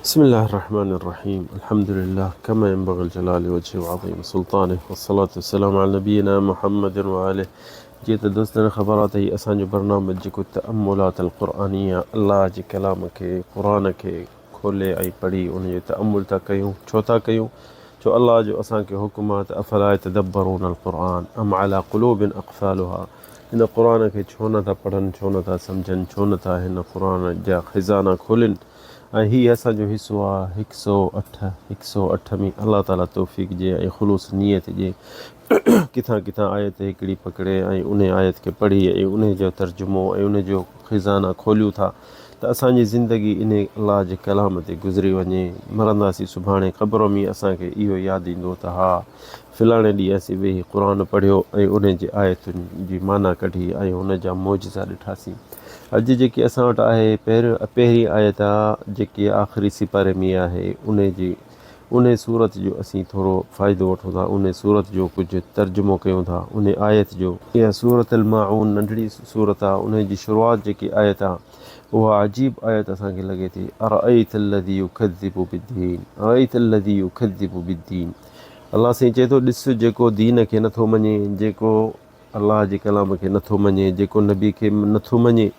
بسم الله الرحمن الرحيم. الحمد لله كما ينبغي الجلال وجهه وعظيم سلطانه والصلاة والسلام على نبينا محمد وآله. جيت دوستن خبرات هي اسانجو برنامج جيڪو تأملات القرآنية الله جي کلام کي قرآن کي کولي ۽ پڙهي ان جو تأمل تا ڪيون. ڇو تا ڪيون؟ ڇو الله جو اسان کي حکمات افلا يتدبرون القرآن ام على قلوب اقفالها. हिन क़ुर खे छो नथा पढ़नि, छो नथा सम्झनि, छो नथा हिन क़ुर जा ख़ज़ाना खोलनि. ऐं हीअ असांजो हिसो आहे 108 में अलाह ताला तौफ़ीक़ ॾिए ऐं ख़ुलूस नियत ॾिए. किथां किथां आयत हिकिड़ी पकिड़े ऐं उन आयत खे पढ़ी ऐं उन जो तर्जुमो ऐं उन जो ख़ज़ाना खोलियूं था त असांजी ज़िंदगी इन अलाह जे कलाम ते गुज़री वञे. मरंदासीं सुभाणे क़ब्र में असांखे इहो यादि ईंदो त हा फ़लाणे ॾींहुं असीं वेही क़ुर पढ़ियो ऐं उन जी आयतुनि जी माना कढी ऐं उन जा मौजज़ा ॾिठासीं. अॼु जेकी असां वटि आहे पहिरीं आयत आहे जेकी आख़िरी सिपारे में आहे, उन सूरत जो असीं थोरो फ़ाइदो वठूं था, उन सूरत जो कुझु तर्जुमो कयूं था. उन आयत जो इहा सूरत अल माऊन नंढड़ी सूरत आहे, उन जी शुरूआति जेकी आयत आहे उहा अजीब आयत असांखे लॻे थी. अरअयत الذي يكذب بالدين अरअयत الذي يكذب بالدين. अलाह साईं चए थो ॾिस जेको दीन खे नथो मञे, जेको अलाह जे कलाम खे नथो मञे, जेको नबी खे नथो मञे,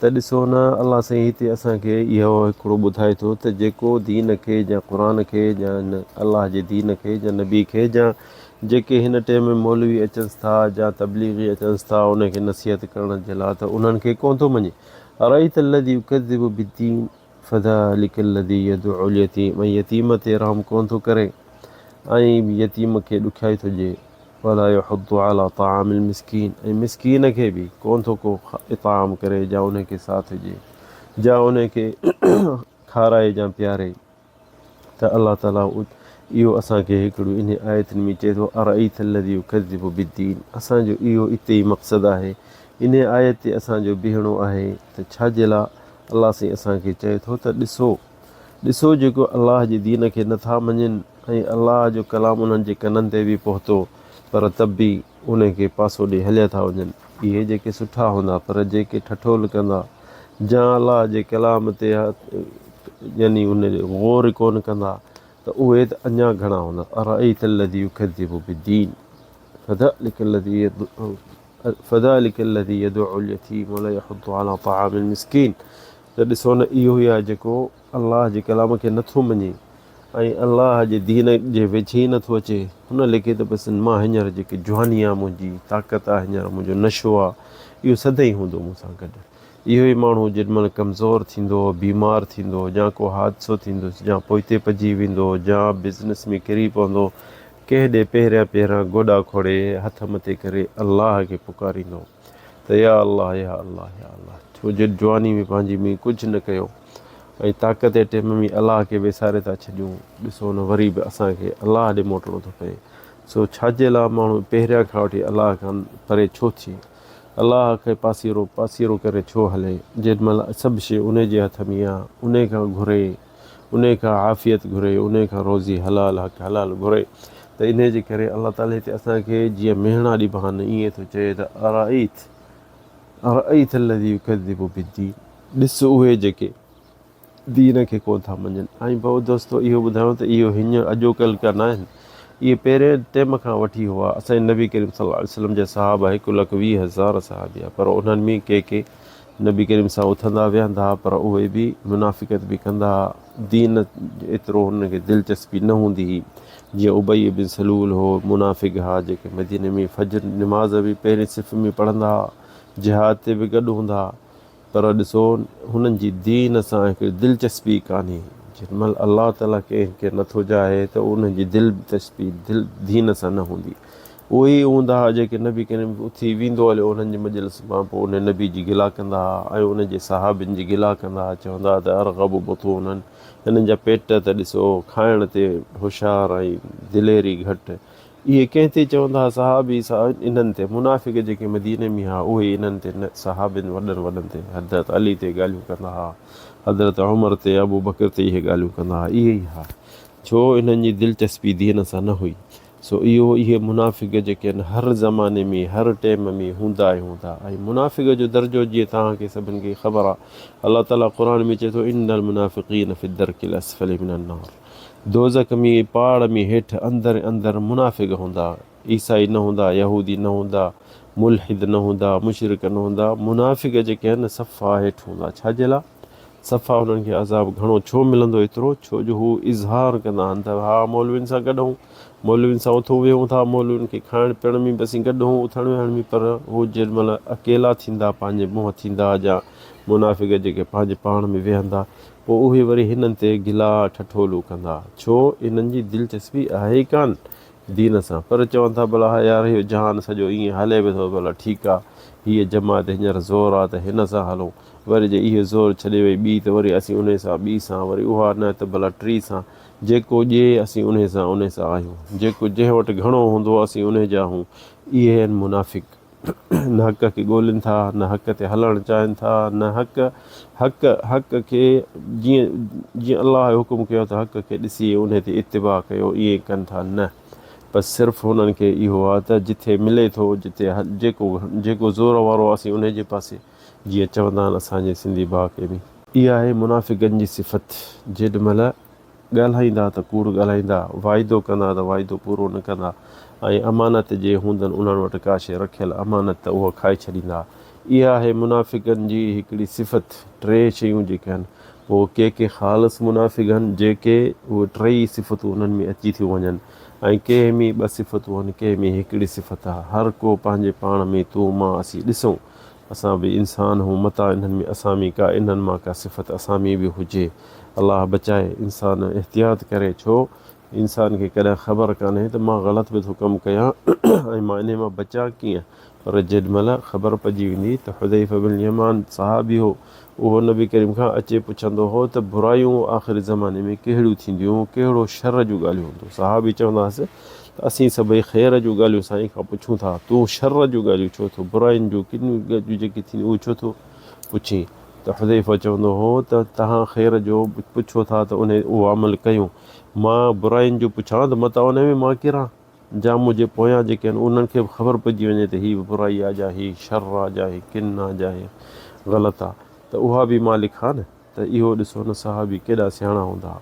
त ॾिसो न अलाह साईं हिते असांखे इहो हिकिड़ो ॿुधाए थो त जेको दीन खे या क़ुर खे या अलाह जे दीन खे या नबी खे या जेके हिन टाइम में मौलवी अचनि था या तबलीगी अचनि था उनखे नसीहत करण जे लाइ, त उन्हनि खे कोन थो मञे. अरअयत الذي يكذب بالدين فذلك الذي يدعو اليتيم. ऐं यतीम ते रहम कोन थो करे ऐं यतीम खे ॾुखियाई थो ॾिए. वला यहुद्दु अला ताम المسكين. ऐं मिसकीन खे बि कोन थो को इताम करे या उनखे साथ ॾिए या उनखे खाराए या प्यारे. त अलाह ताला इहो असांखे हिकिड़ो इन आयतुनि में चए थो अरअयत الذي يكذب بالدين. असांजो इहो इते ई मक़सदु आहे. इन आयत ते असांजो बीहणो आहे त छाजे लाइ अलाह साईं असांखे चए थो त ॾिसो जेको अलाह जे दीन खे नथा मञनि ऐं अलाह जो कलाम उन्हनि जे कननि ते बि पहुतो पर तब बि उनखे पासो ॾे हलिया था वञनि. इहे जेके सुठा हूंदा पर जेके ठठोल कंदा या अलाह जे कलाम ते यानी उन गौर कोन कंदा त उहे त अञा घणा हूंदा. अरअयत الذي يكذب بالدين فذلك الذي يدعو اليتيم ولا يحض على طعام المسكين. त ॾिसो न इहो ई आहे जेको अलाह जे कलाम खे नथो मञे ऐं अलाह जे दीन जे वेझे ई नथो अचे. हुन लिखे त बसि मां हींअर जेकी जवानी आहे, मुंहिंजी ताक़त आहे, हींअर मुंहिंजो नशो आहे, इहो सदाईं हूंदो मूंसां गॾु. इहो ई माण्हू जेॾीमहिल कमज़ोर थींदो, बीमार थींदो, या को हादसो थींदुसि, या पोइते पइजी वेंदो, या बिज़नेस में किरी पवंदो, कंहिं ॾे पहिरियां गोॾा खोड़े हथ मथे करे अलाह खे पुकारींदो त या अलाह या अलाह या अलाह. छो जो जवानी में पंहिंजी में कुझु न कयो ऐं ताक़त जे टाइम में अलाह खे विसारे था छॾियूं. ॾिसो न वरी बि असांखे अलाह ॾे मोटिणो थो पए. सो छाजे लाइ माण्हू पहिरियां खां वठी अलाह खां परे छो थिए, अलाह खे पासीरो करे छो हले जेॾीमहिल सभु शइ उन जे हथ में आहे. उन खां घुरे, उन खां आफ़ियत घुरे, उन खां रोज़ी हलाल घुरे. त इन जे करे अलाह ताला हिते असांखे जीअं मेहणा ॾी बहान ईअं थो चए त अरअयत الذي يكذب بالدين. ॾिस उहे जेके दीन खे कोन था मञनि. ऐं भाउ दोस्तो इहो ॿुधायो त इहो हींअर अॼोकल्ह का न आहिनि, इहे पहिरें टाइम खां वठी हुआ. असांजे नबी करीम सल्लल्लाहु अलैहि वसल्लम जा सहाबा 1,20,000 सहाबी आहे, पर उन्हनि में के नबी करीम सां उथंदा विहंदा पर उहे बि मुनाफ़िक़त बि कंदा. दीन एतिरो हुनखे दिलचस्पी न हूंदी हुई. जीअं उबई बिन सलूल हो, मुनाफ़िक़ हा, जेके मदीने में फजर निमाज़ बि पहिरें सिफ़ में पढ़ंदा, जिहाद ते बि गॾु हूंदा, पर ॾिसो हुननि जी दीन सां हिकिड़ी दिलचस्पी कान्हे. जेॾीमहिल अलाह ताला कंहिंखे नथो चाहे त उन्हनि जी दिलचस्पी दीन सां न हूंदी. उहे ई हूंदा जेके नबी करीम उथी वेंदो हलियो उन्हनि जी मजलिस मां, पोइ उन नबी जी गिला कंदा ऐं उन जे सहाबियुनि जी गिला कंदा, चवंदा त अरग़ब बुतूनन, हिननि जा पेट त ॾिसो खाइण ते होशियारु ऐं दिलेरी घटि. इहे कंहिं ते चवंदा सहाबी इन्हनि ते, मुनाफ़िक़ जेके मदीने में हा उहे इन्हनि ते सहाबियुनि वॾनि ते, हज़रत अली ते ॻाल्हियूं कंदा हुआ, हज़रत उमर ते, अबू बकर ते इहे ॻाल्हियूं कंदा हुआ. इहे ई हा, छो इन्हनि जी दिलचस्पी दीन सां न हुई. सो इहे मुनाफ़िक़ जेके आहिनि हर ज़माने में हर टाइम में हूंदा ई हूंदा। ऐं मुनाफ़िक़ जो दर्जो जीअं तव्हांखे सभिनि खे ख़बर आहे, अलाह ताला क़ुर में चए थो इन्नल मुनाफ़िक़ीन फ़ी दर्किल अस्फ़ली मिनन नार, दोज़ख में पहाड़ में हेठि अंदरि अंदरि मुनाफ़िक़ हूंदा, ईसाई न हूंदा, यहूदी न हूंदा, मुल्हिद न हूंदा, मुशरिक न हूंदा, मुनाफ़िक़ जेके आहिनि सफ़ा हेठि हूंदा। छाजे लाइ? सफ़ा उन्हनि खे अज़ाब घणो छो मिलंदो एतिरो? छो जो हू इज़हार कंदा आहिनि त हा मौलवियुनि सां गॾु हूं, मौलवियुनि सां उथूं वेहूं था, मौलवियुनि खे खाइण पीअण में बि असीं गॾु हूं, उथण वेहण में, पर हू जेॾी महिल अकेला थींदा, पंहिंजे मुंहं थींदा, या मुनाफ़िक़ जेके पंहिंजे पाण में वेहंदा, पोइ उहे वरी हिननि ते गिला ठठोलूं कंदा। छो? इन्हनि जी दिलचस्पी आहे ई कान दीन सां, पर चवनि था भला हा यार इहो जहान सॼो ईअं हले बि थो, भला ठीकु आहे, हीअ जमात हींअर ज़ोर आहे त हिन सां हलूं, वरी जे इहो ज़ोर छॾे वई ॿी त वरी असीं उन सां ॿी सां, वरी उहा न त भला टी सां, जेको ॾिए असीं उन सां आहियूं, जेको जंहिं वटि घणो हूंदो असीं उन जा हूं। इहे आहिनि मुनाफ़िक़। न हक़ खे ॻोल्हिनि था, न हक़ ते हलणु चाहिनि था, न हक़ खे जीअं अलाह जो हुकुम कयो त हक़ खे ॾिसी उन ते इतिबा कयो, ईअं कनि था। न, बसि सिर्फ़ु हुननि खे इहो आहे त जिथे मिले थो, जिथे जेको ज़ोर वारो असीं उन जे पासे, जीअं चवंदा आहिनि असांजे सिंधी भाउ खे बि। इहा आहे मुनाफ़िक़नि जी सिफ़त। जेॾी महिल ॻाल्हाईंदा त कूड़ ॻाल्हाईंदा, वाइदो कंदा त वाइदो पूरो न कंदा, ऐं अमानत जे हूंदनि उन्हनि वटि का शइ रखियल अमानत त उहो खाई छॾींदा। इहा आहे मुनाफ़िक़नि जी हिकिड़ी सिफ़त। टे शयूं जेके आहिनि, पोइ के ख़ालस मुनाफ़िक़ आहिनि जेके उहे टई सिफ़तूं उन्हनि में अची थियूं वञनि, ऐं कंहिं में ॿ सिफ़तूं आहिनि, कंहिं में हिकिड़ी सिफ़त आहे। हर को पंहिंजे पाण में तूं मां असीं ॾिसूं, असां बि इंसान हूं, मता इन्हनि में असां में का इन्हनि मां का सिफ़त असां में बि हुजे। अलाह बचाए, इंसान एहतियात करे। छो? इंसान खे कॾहिं ख़बर कान्हे त मां ग़लति बि थो कमु कयां ऐं मां इन मां बचां कीअं, पर जेॾी महिल ख़बर पइजी वेंदी त हुदैफ़ बिन यमान सहाबी हो, उहो नबी करीम खां अचे पुछंदो हो त बुरायूं आख़िरी ज़माने में कहिड़ियूं थींदियूं, कहिड़ो शर जूं ॻाल्हियूं हूंदियूं। सहाबी चवंदासीं त असीं सभई ख़ैर जूं ॻाल्हियूं साईं खां पुछूं था, तूं शर जूं ॻाल्हियूं छो थो, बुराइनि जूं किनियूं ॻाल्हियूं जेकी थींदियूं उहे छो थो पुछी? त हुदैफ़ा चवंदो हो त तव्हां ख़ैर जो पुछो था त उहो अमल कयूं, मां बुराइनि जो पुछां त मता उन में मां किरां, जा मुंहिंजे पोयां जेके आहिनि उन्हनि खे बि ख़बर पइजी वञे त हीअ बुराई आहे, जा हीअ शर आहे, जा हीअ किन आहे, जा हीअ ग़लति आहे, त उहा बि मां लिखां न। त इहो ॾिसो न, साहबी केॾा सियाणा हूंदा।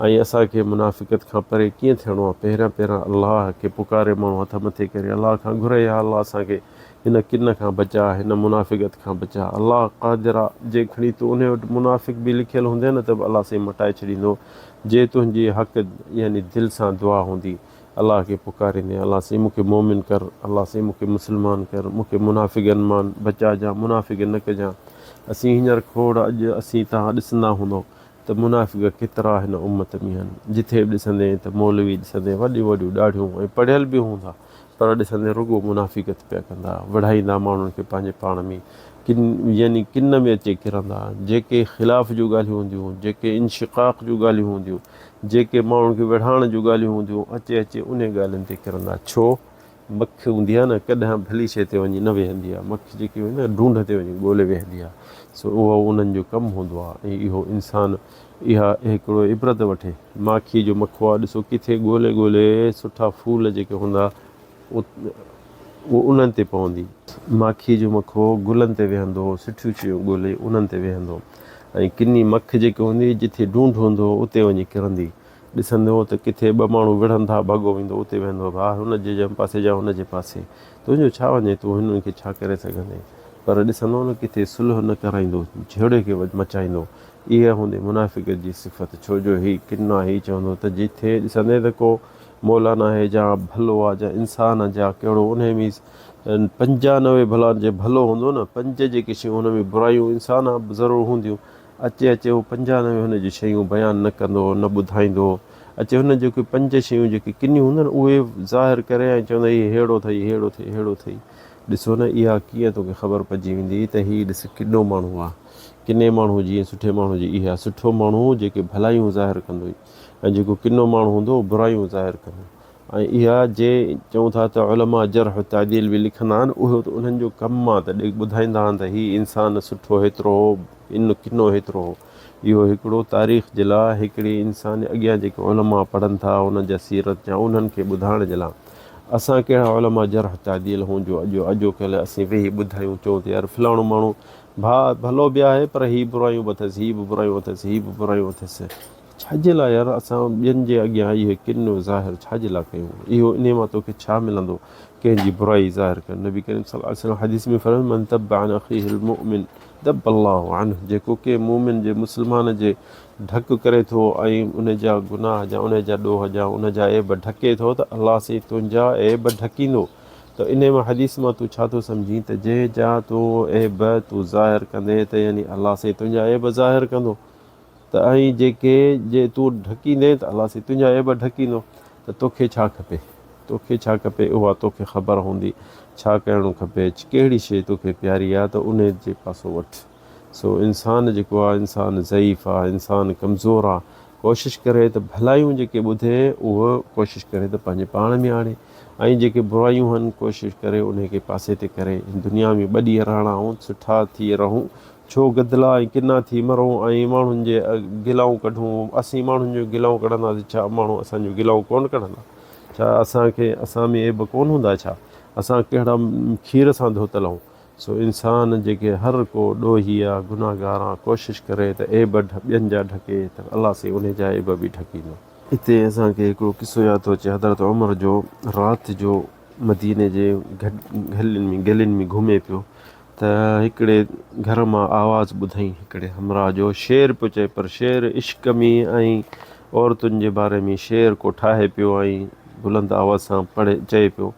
ऐं असांखे मुनाफ़िक़त खां परे कीअं थियणो आहे? पहिरियां अलाह खे पुकारे माण्हू हथ मथे करे अलाह खां घुरे, या अलाह असांखे हिन किन खां बचा, हिन मुनाफ़िक़त खां बचा। अलाह क़ादिर आहे, जे खणी तूं उन वटि मुनाफ़िक़ बि लिखियलु हूंदे न त बि अलाह साईं मटाए छॾींदो, जे तुंहिंजी हक़ यानी दिलि सां दुआ हूंदी, अलाह खे पुकारींदे अलाह साईं मूंखे मोमिन कर, अलाह साईं मूंखे मुस्लमान कर, मूंखे मुनाफ़िक़नि मां बचाइजां, मुनाफ़िक़ न कजां। असीं हींअर खोड़ अॼु असीं तव्हां ॾिसंदा हूंदो त मुनाफ़िक़ केतिरा हिन उम्मत में आहिनि। जिथे बि ॾिसंदे त मौलवी ॾिसंदे वॾियूं वॾियूं ॾाढियूं, ऐं पढ़ियल बि हूंदा, पर ॾिसंदे रुॻो मुनाफ़िक़त पिया कंदा, वढ़ाईंदा माण्हुनि खे पंहिंजे पाण में, यानी किन में अचे किरंदा। जेके ख़िलाफ़ जूं ॻाल्हियूं हूंदियूं, जेके इनशिक़ाक़ जूं ॻाल्हियूं हूंदियूं, जेके माण्हुनि खे विढ़ाइण जूं ॻाल्हियूं हूंदियूं, अचे उन ॻाल्हियुनि ते किरंदा। छो? मख हूंदी आहे न, कॾहिं भली शइ ते वञी न वेहंदी आहे, मख जेकी हूंदी आहे न ढूंढ ते वञी ॻोल्हे वेहंदी आहे। सो उहो उन्हनि जो कमु हूंदो आहे। ऐं इहो इंसानु इहा हिकिड़ो इबरत वठे। माखी जो मखो आहे, ॾिसो किथे ॻोल्हे ॻोल्हे सुठा फूल जेके हूंदा उहो उन्हनि ते पवंदी। माखी जो मखो गुलनि ते वेहंदो, सुठियूं शयूं ॻोल्हे उन्हनि ते वेहंदो, ऐं किनी मख जेके हूंदी जिथे ढूंढ हूंदो उते वञी किरंदी। ॾिसंदो त किथे ॿ माण्हू विढ़नि था, भॻो वेंदो उते वेंदो, भाउ हुनजे पासे जा हुनजे पासे, तुंहिंजो छा वञे, तूं हिननि खे छा करे सघंदे? पर ॾिसंदो न किथे सुलह न कराईंदो, झेड़े खे मचाईंदो। इहा हूंदी मुनाफ़िक़ जी सिफ़त। छो जो हीउ किन आहे, हीउ चवंदो त जिथे ॾिसंदे त को मौलाना आहे, जा भलो आहे, जा इंसान आहे, जा कहिड़ो, उन में 95 भला जे भलो हूंदो न, 5 जेके शयूं हुन में बुराइयूं इंसान ज़रूरु हूंदियूं, अचे उहो 95 हुन जी शयूं बयानु न कंदो, न ॿुधाईंदो। अचे हुन जेके 5 शयूं जेके किनियूं हूंदियूं न उहे ज़ाहिर करे ऐं चवंदा हीउ अहिड़ो अथई, अहिड़ो अथई, अहिड़ो अथई। ॾिसो न, इहा कीअं तोखे ख़बर पइजी वेंदी त हीउ ॾिस किनो माण्हू आहे। किने माण्हू जीअं सुठे माण्हू जी इहा, सुठो माण्हू जेके भलायूं ज़ाहिर कंदो, ऐं जेको किनो माण्हू हूंदो बुरायूं ज़ाहिर कंदो। ऐं इहा जे चऊं था त उलमा जर्ह तादील बि लिखंदा आहिनि, उहो त उन्हनि जो कमु आहे त ॿुधाईंदा आहिनि त हीउ इंसानु सुठो हेतिरो हो, इन किनो हेतिरो हो। इहो हिकिड़ो तारीख़ जे लाइ, हिकिड़ी इंसान अॻियां जेके उलमा पढ़नि था उन्हनि जा सीरत जा, उन्हनि खे ॿुधाइण जे लाइ असां कहिड़ा उलमा जरह तादील हूं जो अॼो कल्ह असीं वेही ॿुधायूं चऊं त यार फलाणो माण्हू भलो बि आहे पर हीअ बुरायूं बि अथसि, हीअ बि बुरायूं अथसि, हीअ बि बुरायूं अथसि। छाजे लाइ यार असां ॿियनि जे अॻियां इहो किन ज़ाहिर छाजे लाइ कयूं? इहो इन मां तोखे छा मिलंदो कंहिंजी बुराई ज़ाहिर कर? नबी करीम सल्लल्लाहु अलैहि वसल्लम हदीस में फरमायो मन तब अन अखीहिल मुमिन दब अल्लाहु अन्हु, जेको के मोमिन जे मुस्लमान जे ढक करे थो ऐं उन जा गुनाह जा उन जा ॾोह जा उन जा ऐब ढके थो त अलाह से तुंहिंजा ऐब ढकींदो। त इन मां हदीस मां तूं छा थो सम्झी त जंहिंजा तूं ऐब तूं ज़ाहिर कंदे त यानी अलाह से तुंहिंजा ऐब ज़ाहिर कंदो। त ऐं जेके जे तूं ढकींदे त अलाह से तुंहिंजा ऐब ढकींदो। त तोखे छा खपे? तोखे छा खपे उहा तोखे ख़बर हूंदी छा करिणो खपे, कहिड़ी शइ तोखे प्यारी आहे त उन जे पासो वठि। सो इंसानु जेको आहे इंसानु ज़ईफ़ आहे, इंसानु कमज़ोर आहे, कोशिशि करे त भलायूं जेके ॿुधे उहो कोशिशि करे त पंहिंजे पाण में आणे ऐं जेके बुरायूं आहिनि कोशिशि करे उन खे पासे ते करे दुनिया में ॿ ॾींहं रहणा ऐं सुठा थी रहूं। छो गदिला ऐं किना थी मरूं ऐं माण्हुनि जे गिलाऊं कढूं? असीं माण्हुनि जो गिलाऊं कढंदासीं, छा माण्हू असांजो गिलाऊं कोन कढंदा? छा असांखे असां में ऐब कोन हूंदा छा? असां कहिड़ा खीर सां धोतल आहियूं? सो इंसानु जेके हर को ॾोही आहे, गुनाहगार आहे, कोशिशि करे त ऐब ॿियनि जा ढके त अलाह से उन जा ऐब बि ढकींदो। हिते असांखे हिकिड़ो किसो यादि थो अचे हज़रत उमर जो। राति जो मदीने जे गलियुनि में घुमे पियो त हिकिड़े घर मां आवाज़ु ॿुधईं हिकिड़े हमराह जो। शेर पियो चए, पर शेर इश्क में ऐं औरतुनि जे बारे में शेर को ठाहे पियो ऐं बुलंद आवाज़ सां चए पियो।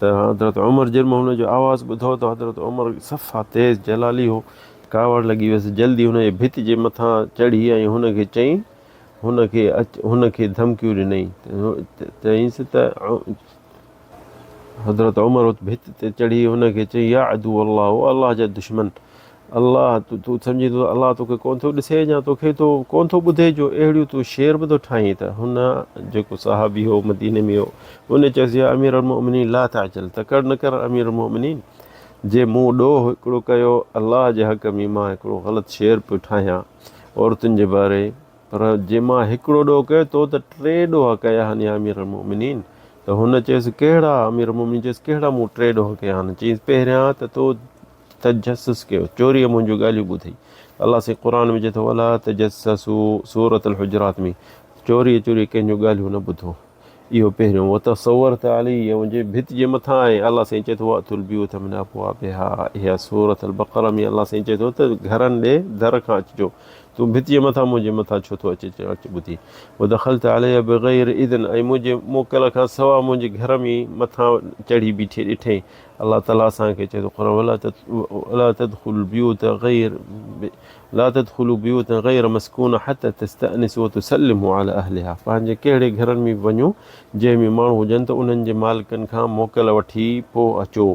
त हज़रत उमर जॾहिं हुन जो आवाज़ु ॿुधो त हज़रत उमर सफ़ा तेज़ जलाली हो, कावड़ लॻी वियसि, जल्दी हुन जे भित जे मथां चढ़ी ऐं हुनखे चईं, हुनखे धमकियूं ॾिनई। चईंसि त हज़रत उमर भित ते चढ़ी हुनखे चई या अदू अल्लाह, ओ अलाह जा दुश्मन, अलाह तूं सम्झी थो अलाह तोखे कोन थो ॾिसे या तोखे तो कोन थो ॿुधे जो अहिड़ियूं तूं शेर बि थो ठाहीं? त हुन जेको साहबी हो मदीने में हो उन चयोसि या अमीर अल-मोमिनीन ला ताजल, तकड़ न कर अमीर अल-मोमिनीन, जे मूं ॾोह हिकिड़ो कयो अलाह जे हक़ में मां हिकिड़ो ग़लति शेर पियो ठाहियां औरतुनि जे बारे, पर जे मां हिकिड़ो ॾोह कयो तो त 3 ॾोह कया आहिनि या अमीर अल-मोमिनीन। त हुन चयसि कहिड़ा? अमीर अल-मोमिनीन चयसि कहिड़ा मूं 3 ॾोह कया आहिनि? चयसि पहिरियां त तो तजस्सुस कयो, चोरीअ मुंहिंजूं ॻाल्हियूं ॿुधई। अलाह से क़ुर में चए थो वला तजस्ससू, सूरत अल-हुजरात में, चोरी कंहिंजूं ॻाल्हियूं न ॿुधो। इहो पहिरियों वो तसव्वुर त अली मुंहिंजे भित जे मथां आहे। अलाह साईं चए थो वातुल बियूत मिन अबवाबिहा, इहा सूरत अल-बक़रा में अलाह साईं चए थो त घरनि ॾे दर खां अचिजो। तूं भित जे मथां मुंहिंजे मथां छो थो अचे ॿुधी? वदख़लत अलैया बग़ैर इज़्न, ऐं मुंहिंजे मोकल खां सवा मुंहिंजे घर में मथां चढ़ी बीठे ॾिठे। अलाह ताला असांखे चए थो क़ुर वला तदख़ुलू बियूत गैर ला तदख़ुलू बियूत गैर मस्कून हत्ता तस्तअनिसू व तुसल्लिमू अला अहलिहा, पंहिंजे कहिड़े घरनि में वञो जंहिंमें माण्हू हुजनि त उन्हनि जे मालिकनि खां मोकल वठी पोइ अचो।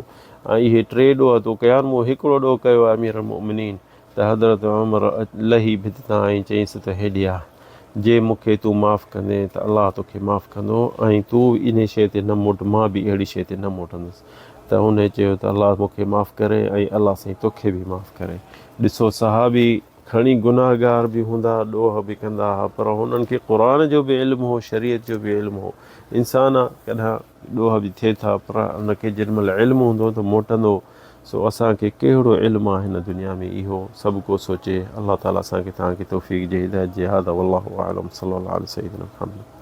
ऐं इहे 3 ॾोह तो कया आहिनि, मूं हिकिड़ो ॾोह कयो आहे अमीर अल-मोमिनीन। त हज़रत उमर लही भित तां ऐं चयईंसि त हेॾे आ, जे मूंखे तूं माफ़ु कंदे त अलाह तोखे माफ़ु कंदो ऐं तूं इन शइ ते न मोट, मां बि अहिड़ी शइ ते न मोटंदुसि। त हुन चयो त अलाह मूंखे माफ़ु करे ऐं अलाह साईं तोखे बि माफ़ु करे। ॾिसो सहाबी खणी गुनाहगार बि हूंदा, ॾोह बि कंदा हुआ, पर हुननि खे क़ुर जो बि इल्मु हो, शरीयत जो बि इल्मु हो। इंसान कॾहिं ॾोह बि थिए था पर उनखे जेॾीमहिल इल्मु हूंदो त मोटंदो। सो असांखे कहिड़ो इल्मु आहे हिन दुनिया में इहो सभु को सोचे। अलाह ताला असांखे तव्हांखे तौफ़ीक़ ॾिए, हिदायत ॾिए। हाज़ा वल्लाहु अअलम, सल्लल्लाहु अलैहि वसल्लम।